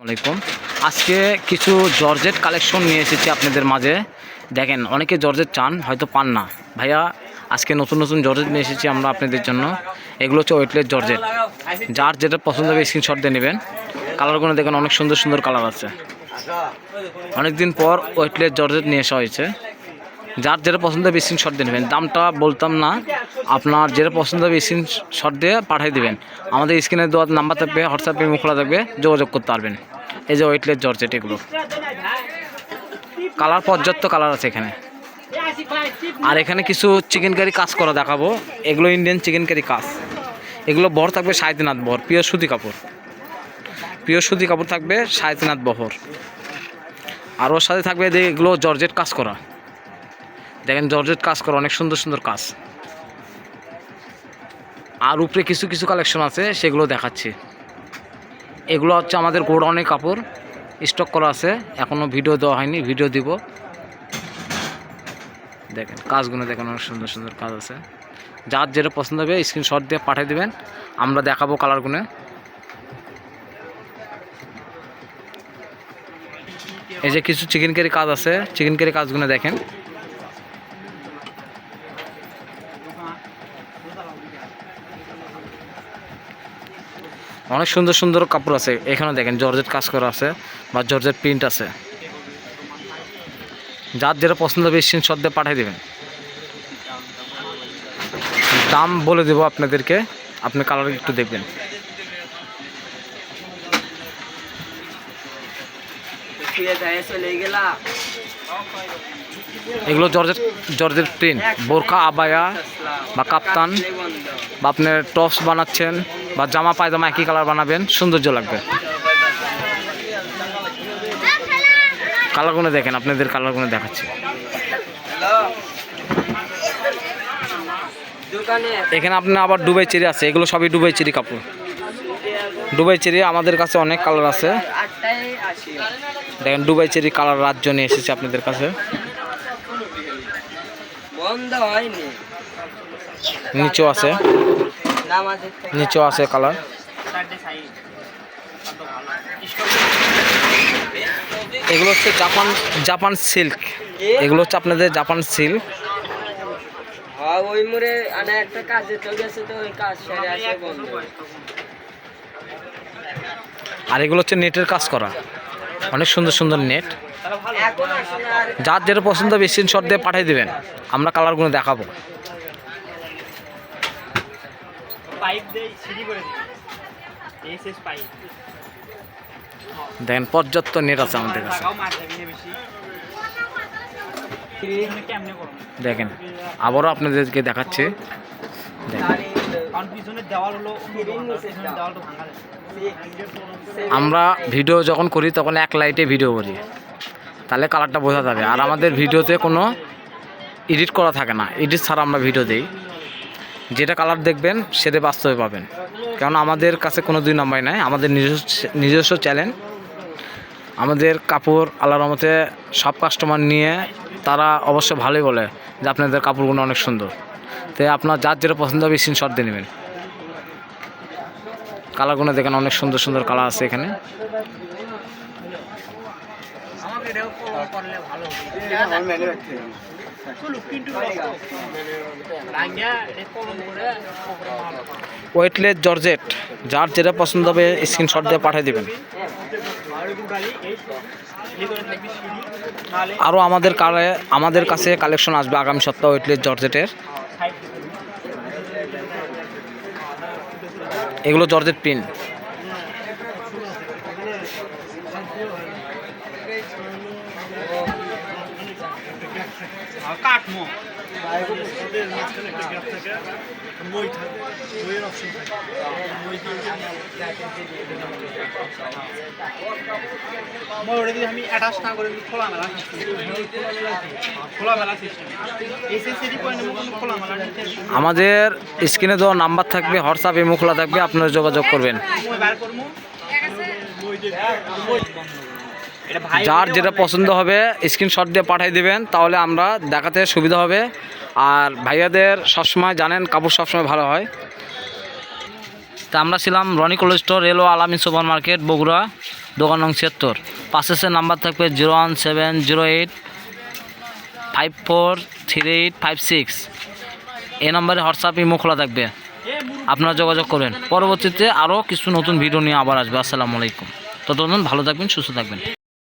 আসসালামাইকুম। আজকে কিছু জর্জেট কালেকশন নিয়ে এসেছি আপনাদের মাঝে। দেখেন, অনেকে জর্জেট চান, হয়তো পান না। ভাইয়া আজকে নতুন নতুন জর্জেট নিয়ে এসেছি আমরা আপনাদের জন্য। এগুলো হচ্ছে ওয়েটলেস জর্জেট। যার যেটা পছন্দ হবে স্ক্রিনশট দিয়ে নেবেন। কালারগুলো দেখেন, অনেক সুন্দর সুন্দর কালার আছে। অনেকদিন পর ওয়েটলেস জর্জেট নিয়ে আসা হয়েছে। যার যেটা পছন্দ হবে স্ক্রিনশট দিয়ে নেবেন। দামটা বলতাম না, আপনার যেটা পছন্দ হবে স্ক্রিনশট দিয়ে পাঠিয়ে দেবেন। আমাদের স্ক্রিনে দেওয়ার নাম্বার থাকবে, হোয়াটসঅ্যাপে মুখ খোলা থাকবে, যোগাযোগ করতে পারবেন। এই যে ওয়েটলেস জর্জেট, এগুলো কালার পর্যাপ্ত কালার আছে এখানে। আর এখানে কিছু চিকেন কারি কাজ করা দেখাবো। এগুলো ইন্ডিয়ান চিকেন কারি কাজ। এগুলো বহর থাকবে 3.5 বহর, পিওর সুতি কাপড়। পিওর সুতি কাপড় থাকবে 3.5 বহর। আর ওর সাথে থাকবে এগুলো জর্জেট কাজ করা। দেখেন, জর্জেট কাজ করা, অনেক সুন্দর সুন্দর কাজ। আর উপরে কিছু কিছু কালেকশন আছে, সেগুলো দেখাচ্ছি। এগুলো হচ্ছে আমাদের গোডাউনের কাপড়, স্টক করা আছে, এখনও ভিডিও দেওয়া হয়নি, ভিডিও দিব। দেখেন কাজগুলো, দেখেন অনেক সুন্দর সুন্দর কাজ আছে। যার যেটা পছন্দ হবে স্ক্রিনশট দিয়ে পাঠিয়ে দেবেন, আমরা দেখাবো কালারগুলো। এই যে কিছু চিকেন কারি কাজ আছে, চিকেন কারি কাজগুলো দেখেন। অনেক সুন্দর সুন্দর কাপড় আছে এখানে। দেখেন জর্জেট কাজ করা আছে বা জর্জেট প্রিন্ট আছে। যার যেটা পছন্দ হবে স্ক্রিনশট দিয়ে পাঠিয়ে দেবেন। দাম বলে দেবো আপনাদেরকে, আপনি কালার একটু দেখবেন। এগুলো জর্জেট প্রিন্ট, বোরকা, আবায়া বা কাপ্তান, বা আপনার টপস বানাচ্ছেন বা জামা পায়জামা একই কালার বানাবেন, সৌন্দর্য লাগবে। কালারগুলো দেখেন, আপনাদের কালারগুলো দেখাচ্ছি। এখানে আপনার আবার দুবাই চেরি আছে, এগুলো সবই দুবাই চেরি কাপড়। দুবাই চেরি আমাদের কাছে অনেক কালার আছে। দেখেন দুবাই চেরি কালার রাজ্য নিয়ে এসেছে আপনাদের কাছে। নিচেও আছে, নিচেও আছে কালার। এগুলো হচ্ছে জাপান সিল্ক। এগুলো হচ্ছে আপনাদের জাপান সিল্ক। আর এগুলো হচ্ছে নেটের কাজ করা, অনেক সুন্দর সুন্দর নেট। যার যেটা পছন্দ হবে স্ক্রিনশট দিয়ে পাঠিয়ে দেবেন, আমরা কালারগুলো দেখাবো। দেখেন পর্যাপ্ত নেট আছে আমাদের কাছে। দেখেন আবারও আপনাদেরকে দেখাচ্ছে। আমরা ভিডিও যখন করি তখন এক লাইটে ভিডিও করি, তাহলে কালারটা বোঝা যাবে। আর আমাদের ভিডিওতে কোনো এডিট করা থাকে না, এডিট ছাড়া আমরা ভিডিও দিই। যেটা কালার দেখবেন সেটা বাস্তবে পাবেন, কারণ আমাদের কাছে কোনো দুই নম্বর নাই। আমাদের নিজস্ব চ্যানেল। আমাদের কাপড় আল্লাহর রহমতে সব কাস্টমার নিয়ে তারা অবশ্য ভালোই বলে যে আপনাদের কাপড়গুলো অনেক সুন্দর। তাই আপনার যার যেটা পছন্দ হবে স্ক্রিনশট দিয়ে নেবেন। কালারগুলো দেখেন, অনেক সুন্দর সুন্দর কালার আছে এখানে। ওয়েটলেস জর্জেট, যার যেটা পছন্দ হবে স্ক্রিনশট দিয়ে পাঠিয়ে দেবেন। আরও আমাদের কাছে কালেকশন আসবে আগামী সপ্তাহে ওয়েটলেস জর্জেটের। এগুলো জর্জেট প্রিন্ট। আমাদের স্ক্রিনে দেওয়া নাম্বার থাকবে, হোয়াটসঅ্যাপে মুখ খোলা থাকবে, আপনারা যোগাযোগ করবেন। যার যেটা পছন্দ হবে স্ক্রিনশট দিয়ে পাঠিয়ে দেবেন, তাহলে আমরা দেখাতে সুবিধা হবে। আর ভাইয়াদের সবসময় জানেন কাপড় সবসময় ভালো হয়। তা আমরা ছিলাম রনি কোল্ড স্টোর, রেলওয়ে আলামিন সুপার মার্কেট, বগুড়া। দোকান নং 76। পাশের নাম্বার থাকবে 01708543856। এই নাম্বারে হোয়াটসঅ্যাপ ইমো খোলা থাকবে, আপনারা যোগাযোগ করবেন। পরবর্তীতে আরও কিছু নতুন ভিডিও নিয়ে আবার আসবে। আসসালামু আলাইকুম। ততক্ষণ ভালো থাকবেন, সুস্থ থাকবেন।